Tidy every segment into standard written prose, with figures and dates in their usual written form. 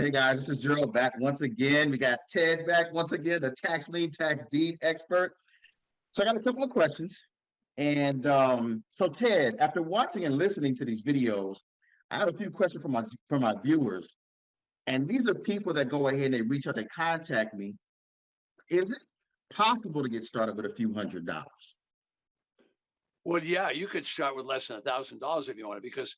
Hey guys, this is Gerald back once again. We got Ted back once again, the tax lien, tax deed expert. So I got a couple of questions. And so Ted, after watching and listening to these videos, I have a few questions from my viewers. And these are people that go ahead and they reach out, they contact me. Is it possible to get started with a few $100s? Well, yeah, you could start with less than $1,000 if you want, because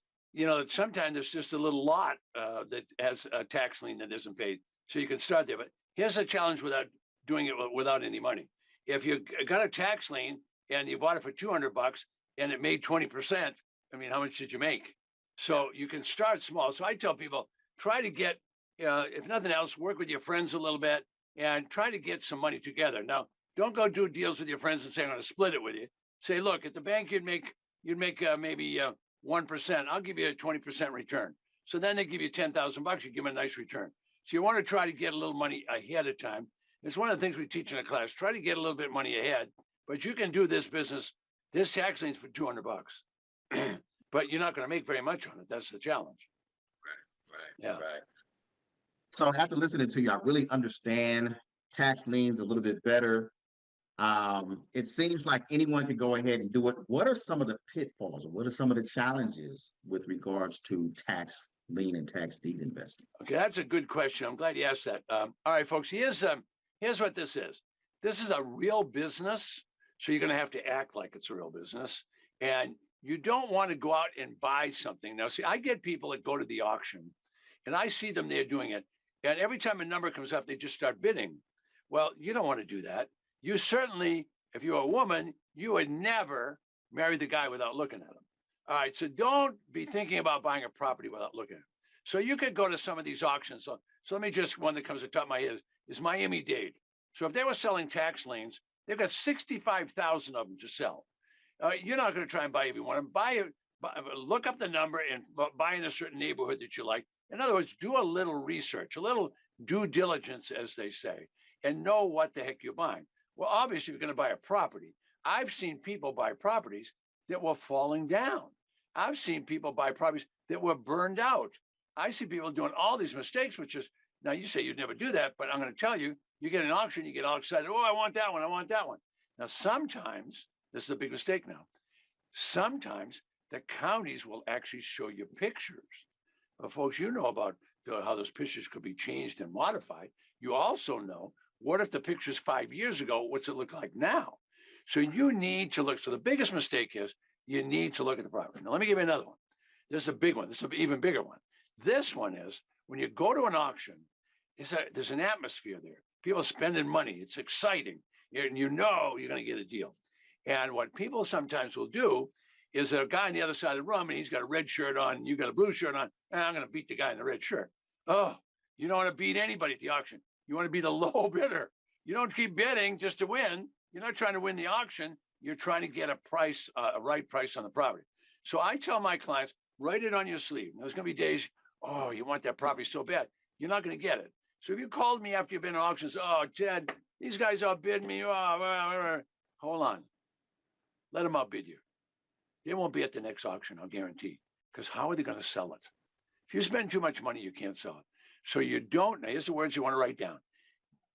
sometimes there's just a little lot that has a tax lien that isn't paid, so you can start there. But here's a challenge without doing it without any money. If you got a tax lien and you bought it for $200 and it made 20%, I mean, how much did you make? So you can start small. So I tell people, try to get, if nothing else, work with your friends a little bit and try to get some money together. Now, don't go do deals with your friends and say, I'm going to split it with you. Say, look, at the bank, you'd make maybe 1%. I'll give you a 20% return. So then they give you $10,000. You give them a nice return. So you want to try to get a little money ahead of time. It's one of the things we teach in the class. Try to get a little bit of money ahead, but you can do this business, this tax lien's for $200, but you're not going to make very much on it. That's the challenge. Right. So after listening to you, I really understand tax liens a little bit better. It seems like anyone can go ahead and do it. What are some of the pitfalls, or what are some of the challenges with regards to tax lien and tax deed investing? Okay, that's a good question. I'm glad you asked that. All right, folks, here's what this is. This is a real business, so you're going to have to act like it's a real business. And you don't want to go out and buy something. Now, see, I get people that go to the auction, and I see them there doing it. And every time a number comes up, they just start bidding. Well, you don't want to do that. You certainly, if you're a woman, you would never marry the guy without looking at him. All right, so don't be thinking about buying a property without looking at him. So you could go to some of these auctions. So let me just, one that comes to the top of my head is Miami-Dade. So if they were selling tax liens, they've got 65,000 of them to sell. You're not going to try and buy every one of them. Look up the number and buy in a certain neighborhood that you like. In other words, do a little research, a little due diligence, as they say, and know what the heck you're buying. Well, obviously, you're going to buy a property. I've seen people buy properties that were falling down. I've seen people buy properties that were burned out. I see people doing all these mistakes, which is, now you say you'd never do that, but I'm going to tell you, you get an auction, you get all excited. Oh, I want that one. I want that one. Now, sometimes, this is a big mistake now, sometimes the counties will actually show you pictures. But folks, you know about how those pictures could be changed and modified. You also know, what if the picture's 5 years ago? What's it look like now? So you need to look. So the biggest mistake is you need to look at the property. Now, let me give you another one. This is a big one. This is an even bigger one. This one is when you go to an auction, there's an atmosphere there. People spending money. It's exciting. And you know you're going to get a deal. And what people sometimes will do is a guy on the other side of the room, and he's got a red shirt on, and you got a blue shirt on, and I'm going to beat the guy in the red shirt. Oh, you don't want to beat anybody at the auction. You want to be the low bidder. You don't keep bidding just to win. You're not trying to win the auction. You're trying to get a price, a right price on the property. So I tell my clients, write it on your sleeve. There's going to be days, oh, you want that property so bad. You're not going to get it. So if you called me after you've been in auctions, oh, Ted, these guys outbid me. Hold on. Let them outbid you. They won't be at the next auction, I'll guarantee. Because how are they going to sell it? If you spend too much money, you can't sell it. So you don't, now here's the words you want to write down.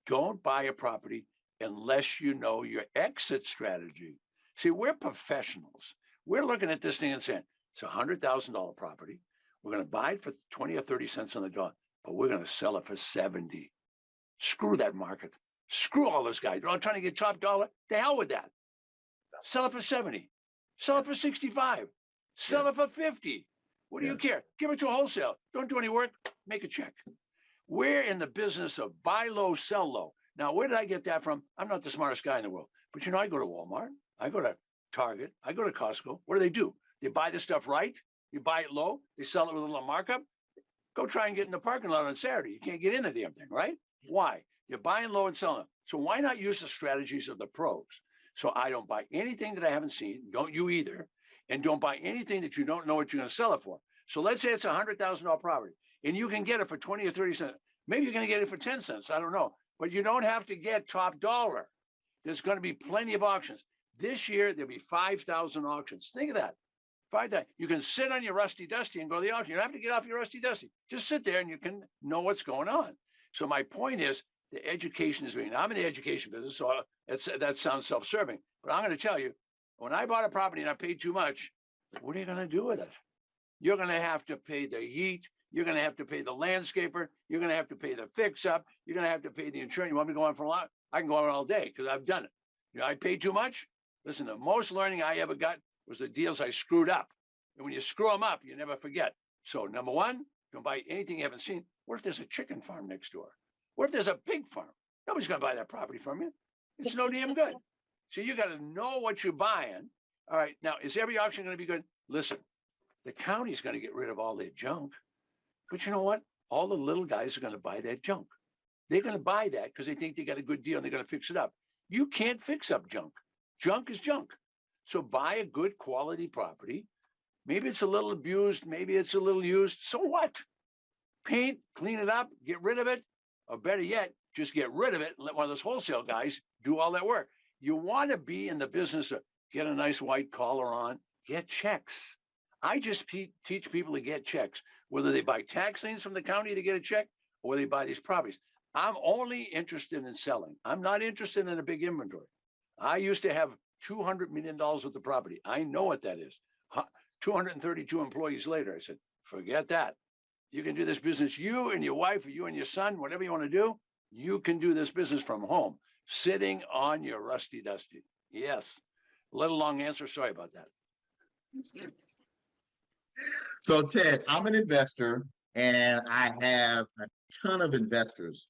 Don't buy a property unless you know your exit strategy. See, we're professionals. We're looking at this thing and saying, it's a $100,000 property. We're going to buy it for 20 or 30 cents on the dollar, but we're going to sell it for 70. Screw that market. Screw all those guys. They're all trying to get top dollar. The hell with that. Sell it for 70. Sell it for 65. Sell it for 50. What do you care? Give it to a wholesale. Don't do any work. Make a check. We're in the business of buy low, sell low. Now, where did I get that from? I'm not the smartest guy in the world. But, I go to Walmart. I go to Target. I go to Costco. What do? They buy the stuff right. You buy it low. They sell it with a little markup. Go try and get in the parking lot on Saturday. You can't get in the damn thing, right? Why? You're buying low and selling. So why not use the strategies of the pros? So I don't buy anything that I haven't seen. Don't you either. And don't buy anything that you don't know what you're going to sell it for. So let's say it's a $100,000 property and you can get it for 20 or 30 cents. Maybe you're going to get it for 10 cents. I don't know. But you don't have to get top dollar. There's going to be plenty of auctions. This year, there'll be 5,000 auctions. Think of that. Find that. You can sit on your rusty dusty and go to the auction. You don't have to get off your rusty dusty. Just sit there and you can know what's going on. So my point is, the education is being. I'm in the education business, so that sounds self-serving. But I'm going to tell you, when I bought a property and I paid too much, what are you going to do with it? You're going to have to pay the heat. You're going to have to pay the landscaper. You're going to have to pay the fix-up. You're going to have to pay the insurance. You want me to go on for a lot? I can go on all day because I've done it. You know, I paid too much. Listen, the most learning I ever got was the deals I screwed up. And when you screw them up, you never forget. So number one, don't buy anything you haven't seen. What if there's a chicken farm next door? What if there's a pig farm? Nobody's going to buy that property from you. It's no damn good. So you got to know what you're buying. All right. Now, is every auction going to be good? Listen, the county's going to get rid of all their junk. But you know what? All the little guys are going to buy that junk. They're going to buy that because they think they got a good deal and they're going to fix it up. You can't fix up junk. Junk is junk. So buy a good quality property. Maybe it's a little abused. Maybe it's a little used. So what? Paint, clean it up, get rid of it. Or better yet, just get rid of it and let one of those wholesale guys do all that work. You want to be in the business of get a nice white collar on, get checks. I just teach people to get checks, whether they buy tax liens from the county to get a check or they buy these properties. I'm only interested in selling. I'm not interested in a big inventory. I used to have $200 million worth of property. I know what that is. 232 employees later, I said, forget that. You can do this business, you and your wife, or you and your son, whatever you want to do, you can do this business from home, sitting on your rusty dusty. Yes. A little long answer. Sorry about that. So Ted, I'm an investor and I have a ton of investors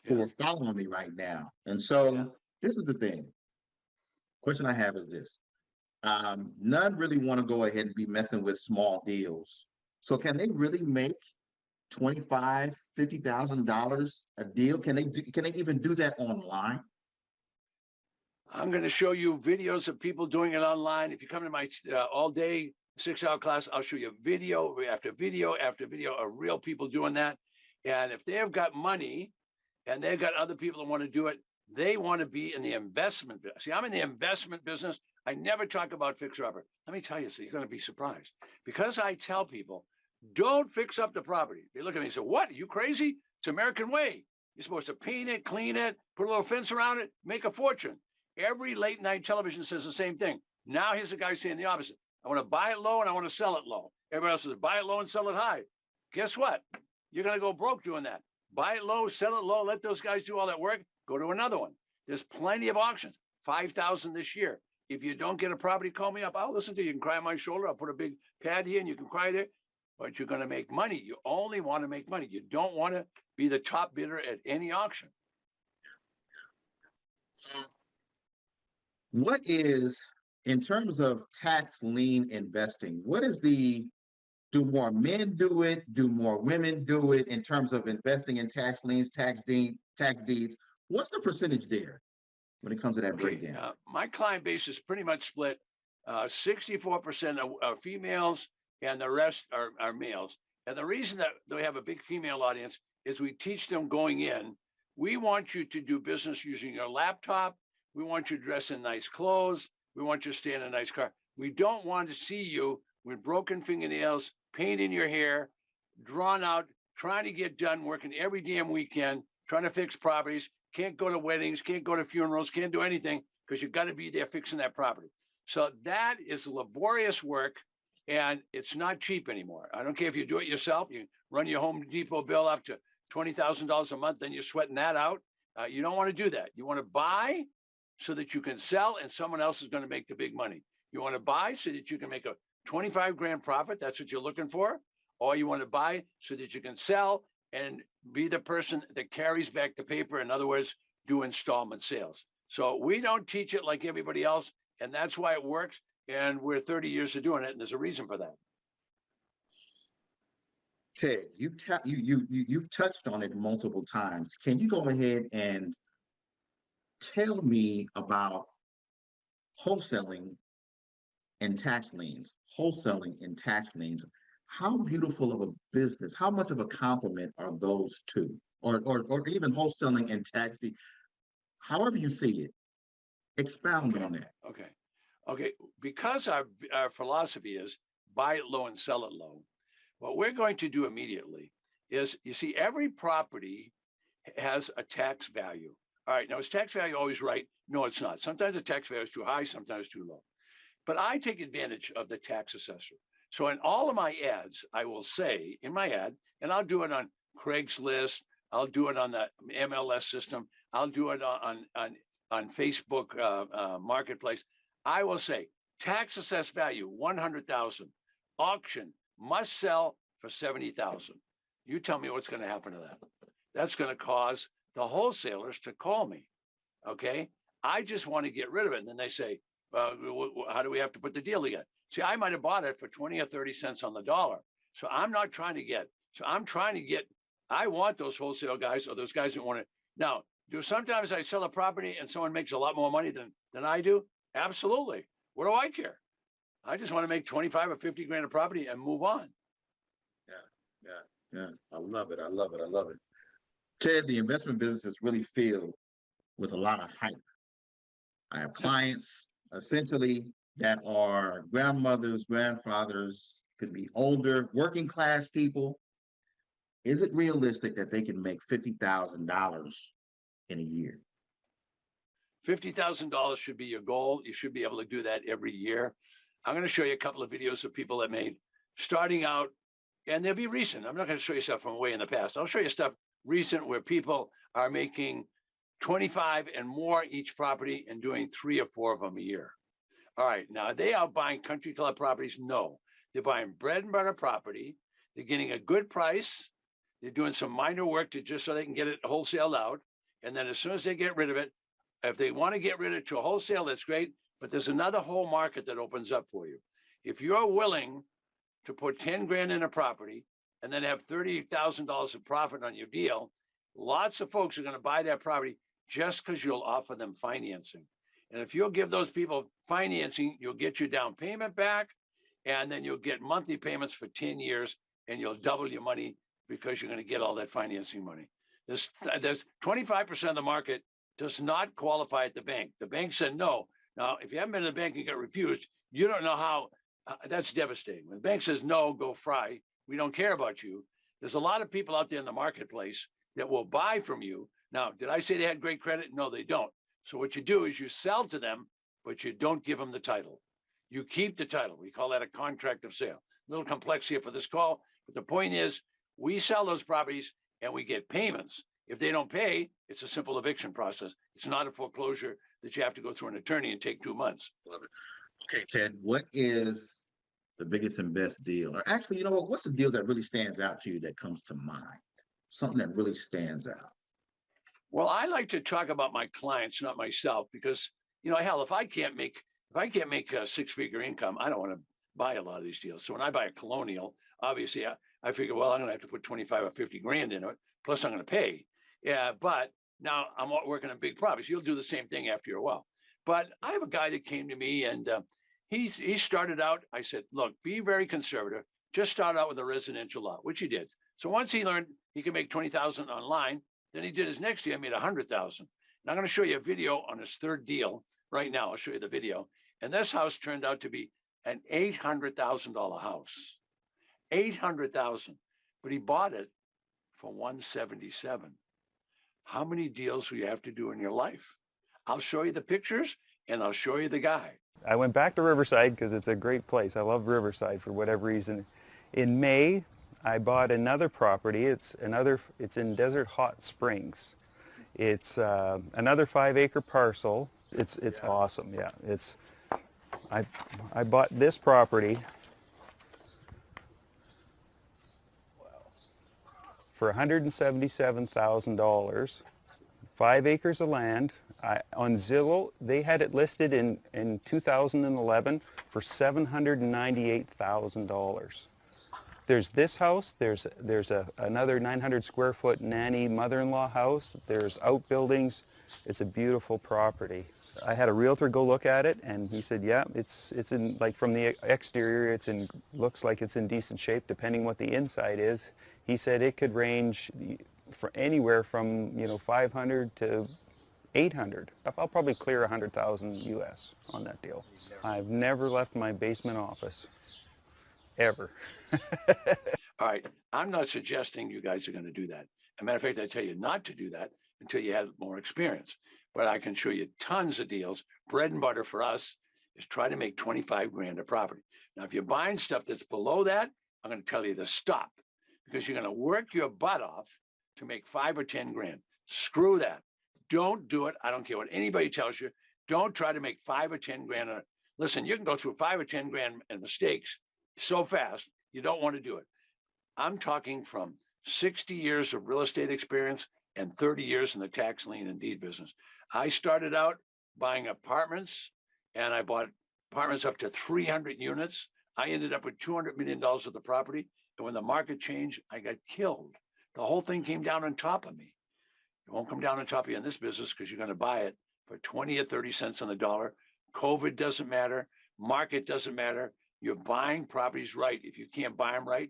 who are following me right now. And so this is the thing. Question I have is this. None really want to go ahead and be messing with small deals. So can they really make $25,000, $50,000 a deal? Can they even do that online? I'm going to show you videos of people doing it online. If you come to my all day 6-hour class, I'll show you video after video after video of real people doing that. And if they've got money and they've got other people that want to do it, they want to be in the investment business. See, I'm in the investment business. I never talk about fixer-upper. Let me tell you, so you're going to be surprised. Because I tell people, don't fix up the property. They look at me and say, what? Are you crazy? It's American way. You're supposed to paint it, clean it, put a little fence around it, make a fortune. Every late night television says the same thing. Now here's a guy saying the opposite. I want to buy it low and I want to sell it low. Everybody else says, buy it low and sell it high. Guess what? You're going to go broke doing that. Buy it low, sell it low, let those guys do all that work. Go to another one. There's plenty of auctions. 5,000 this year. If you don't get a property, call me up. I'll listen to you. You can cry on my shoulder. I'll put a big pad here and you can cry there. But you're going to make money. You only want to make money. You don't want to be the top bidder at any auction. So what is, in terms of tax lien investing, what is do more men do it? Do more women do it in terms of investing in tax liens, tax deeds? What's the percentage there when it comes to that breakdown? My client base is pretty much split. 64% are females and the rest are males. And the reason that they have a big female audience is we teach them going in. We want you to do business using your laptop. We want you to dress in nice clothes. We want you to stay in a nice car. We don't want to see you with broken fingernails, paint in your hair, drawn out, trying to get done, working every damn weekend, trying to fix properties, can't go to weddings, can't go to funerals, can't do anything because you've got to be there fixing that property. So that is laborious work and it's not cheap anymore. I don't care if you do it yourself, you run your Home Depot bill up to $20,000 a month, then you're sweating that out. You don't want to do that. You want to buy so that you can sell and someone else is going to make the big money. You want to buy so that you can make a 25 grand profit. That's what you're looking for. Or you want to buy so that you can sell and be the person that carries back the paper. In other words, do installment sales. So we don't teach it like everybody else. And that's why it works. And we're 30 years of doing it. And there's a reason for that. Ted, you've touched on it multiple times. Can you go ahead and tell me about wholesaling and tax liens? Wholesaling and tax liens. How beautiful of a business, how much of a compliment are those two? Or even wholesaling and tax deed, however you see it. Expound on that. Okay. Okay, because our philosophy is buy it low and sell it low, what we're going to do immediately is, you see, every property has a tax value. All right, now is tax value always right? No, it's not. Sometimes the tax value is too high, sometimes too low. But I take advantage of the tax assessor. So in all of my ads, I will say in my ad, and I'll do it on Craigslist, I'll do it on the MLS system, I'll do it on Facebook Marketplace. I will say tax assessed value 100,000, auction must sell for 70,000. You tell me what's going to happen to that. That's going to cause the wholesalers to call me. Okay, I just want to get rid of it, and then they say, how do we have to put the deal together? See, I might have bought it for 20 or 30 cents on the dollar. So I'm not trying to get, I want those wholesale guys or those guys that want it. Now, do sometimes I sell a property and someone makes a lot more money than I do? Absolutely. What do I care? I just want to make 25 or 50 grand a property and move on. Yeah. I love it. I love it. I love it. Ted, the investment business is really filled with a lot of hype. I have clients essentially that are grandmothers, grandfathers, could be older, working class people. Is it realistic that they can make $50,000 in a year? $50,000 should be your goal. You should be able to do that every year. I'm going to show you a couple of videos of people that made starting out, and they'll be recent. I'm not going to show you stuff from way in the past. I'll show you stuff recent where people are making 25 and more each property and doing 3 or 4 of them a year. All right, now are they out buying country club properties? No, they're buying bread and butter property. They're getting a good price. They're doing some minor work to just so they can get it wholesaled out. And then as soon as they get rid of it, if they want to get rid of it to a wholesale, that's great. But there's another whole market that opens up for you. If you're willing to put 10 grand in a property and then have $30,000 of profit on your deal, lots of folks are going to buy that property just because you'll offer them financing. And if you'll give those people financing, you'll get your down payment back, and then you'll get monthly payments for 10 years, and you'll double your money because you're going to get all that financing money. There's 25% of the market does not qualify at the bank. The bank said no. Now, if you haven't been to the bank and got refused, you don't know how, that's devastating. When the bank says no, go fry, we don't care about you. There's a lot of people out there in the marketplace that will buy from you. Now, did I say they had great credit? No, they don't. So what you do is you sell to them, but you don't give them the title. You keep the title. We call that a contract of sale. A little complex here for this call, but the point is we sell those properties and we get payments. If they don't pay, it's a simple eviction process. It's not a foreclosure that you have to go through an attorney and take 2 months. Love it. Okay, Ted, what is the biggest and best deal? Or actually, you know what? What's the deal that really stands out to you that comes to mind? Something that really stands out. Well, I like to talk about my clients, not myself, because, you know, hell, if I can't make a 6-figure income, I don't want to buy a lot of these deals. So when I buy a colonial, obviously I figure, well, I'm going to have to put 25 or 50 grand into it. Plus I'm going to pay. Yeah. But now I'm working on big properties. You'll do the same thing after a while. But I have a guy that came to me and he started out. I said, look, be very conservative. Just start out with a residential lot, which he did. So once he learned he could make 20,000 online, then he did his next deal, made 100,000. And I'm going to show you a video on his third deal right now. I'll show you the video. And this house turned out to be an $800,000 house, 800,000, but he bought it for 177. How many deals will you have to do in your life? I'll show you the pictures and I'll show you the guy. I went back to Riverside because it's a great place. I love Riverside for whatever reason. In May, I bought another property. It's in Desert Hot Springs. It's another 5-acre parcel. It's awesome. Yeah, I bought this property for $177,000. 5 acres of land. On Zillow, they had it listed in 2011 for $798,000. There's this house, there's another 900 square foot nanny mother-in-law house, there's outbuildings. It's a beautiful property. I had a realtor go look at it and he said, yeah, it's in, like from the exterior, looks like it's in decent shape depending what the inside is. He said it could range for anywhere from, $500 to 800. I'll probably clear 100,000 US on that deal. I've never left my basement office, ever. All right. I'm not suggesting you guys are going to do that. As a matter of fact, I tell you not to do that until you have more experience. But I can show you tons of deals. Bread and butter for us is try to make 25 grand a property. Now, if you're buying stuff that's below that, I'm going to tell you to stop, because you're going to work your butt off to make 5 or 10 grand. Screw that. Don't do it. I don't care what anybody tells you. Don't try to make 5 or 10 grand. Listen, you can go through 5 or 10 grand and mistakes so fast, you don't want to do it. I'm talking from 60 years of real estate experience and 30 years in the tax lien and deed business. I started out buying apartments, and I bought apartments up to 300 units. I ended up with $200 million of the property. And when the market changed, I got killed. The whole thing came down on top of me. It won't come down on top of you in this business, because you're going to buy it for 20 or 30 cents on the dollar. COVID doesn't matter. Market doesn't matter. You're buying properties right. If you can't buy them right,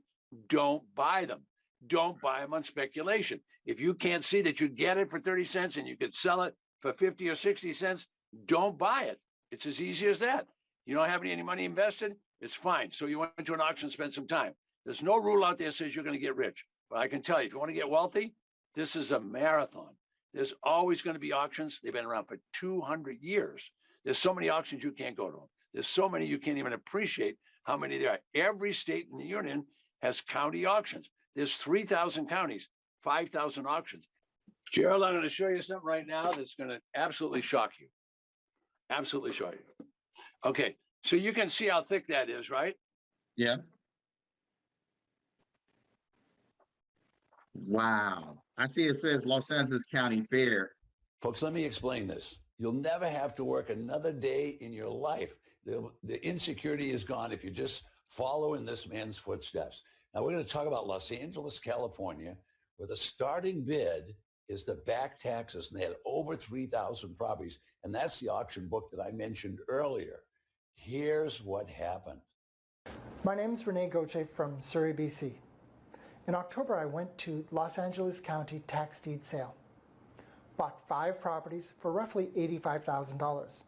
don't buy them. Don't buy them on speculation. If you can't see that you get it for 30 cents and you could sell it for 50 or 60 cents, don't buy it. It's as easy as that. You don't have any money invested, it's fine. So you went to an auction, spend some time. There's no rule out there that says you're going to get rich. But I can tell you, if you want to get wealthy, this is a marathon. There's always going to be auctions. They've been around for 200 years. There's so many auctions you can't go to them. There's so many you can't even appreciate how many there are. Every state in the union has county auctions. There's 3,000 counties, 5,000 auctions. Gerald, I'm going to show you something right now that's going to absolutely shock you. Absolutely shock you. Okay, so you can see how thick that is, right? Yeah. Wow. I see it says Los Angeles County Fair. Folks, let me explain this. You'll never have to work another day in your life. The insecurity is gone if you just follow in this man's footsteps. Now, we're going to talk about Los Angeles, California, where the starting bid is the back taxes, and they had over 3,000 properties. And that's the auction book that I mentioned earlier. Here's what happened. My name is Rene Gauthier from Surrey, BC. In October, I went to Los Angeles County tax deed sale. Bought 5 properties for roughly $85,000.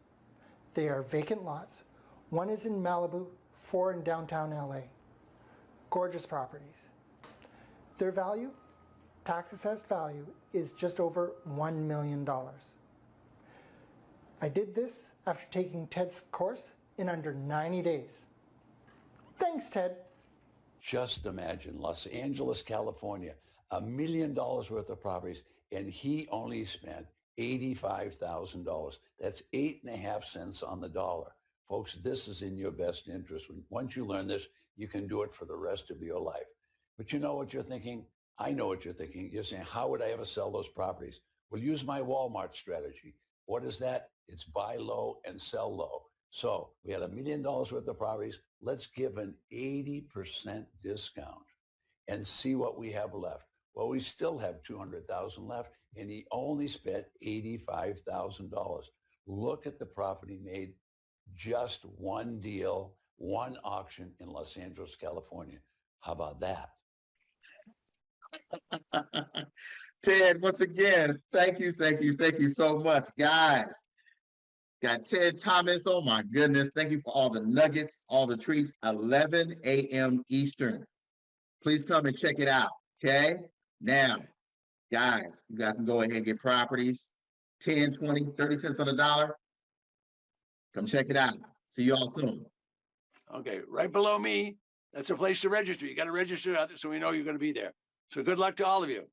They are vacant lots. One is in Malibu, 4 in downtown LA. Gorgeous properties. Their value, tax assessed value, is just over $1 million. I did this after taking Ted's course in under 90 days. Thanks, Ted. Just imagine Los Angeles, California, $1 million worth of properties, and he only spent $85,000. That's 8.5 cents on the dollar. Folks, this is in your best interest. Once you learn this, you can do it for the rest of your life. But you know what you're thinking? I know what you're thinking. You're saying, how would I ever sell those properties? Well, use my Walmart strategy. What is that? It's buy low and sell low. So we had $1 million worth of properties. Let's give an 80% discount and see what we have left. Well, we still have 200,000 left, and he only spent $85,000. Look at the profit he made. Just one deal, one auction in Los Angeles, California. How about that? Ted, once again, thank you so much, guys. Got Ted Thomas. Oh my goodness. Thank you for all the nuggets, all the treats. 11 a.m. Eastern. Please come and check it out. Okay. Now, guys, you guys can go ahead and get properties. 10, 20, 30 cents on the dollar. Come check it out. See you all soon. Okay, right below me, that's a place to register. You got to register out there so we know you're going to be there. So good luck to all of you.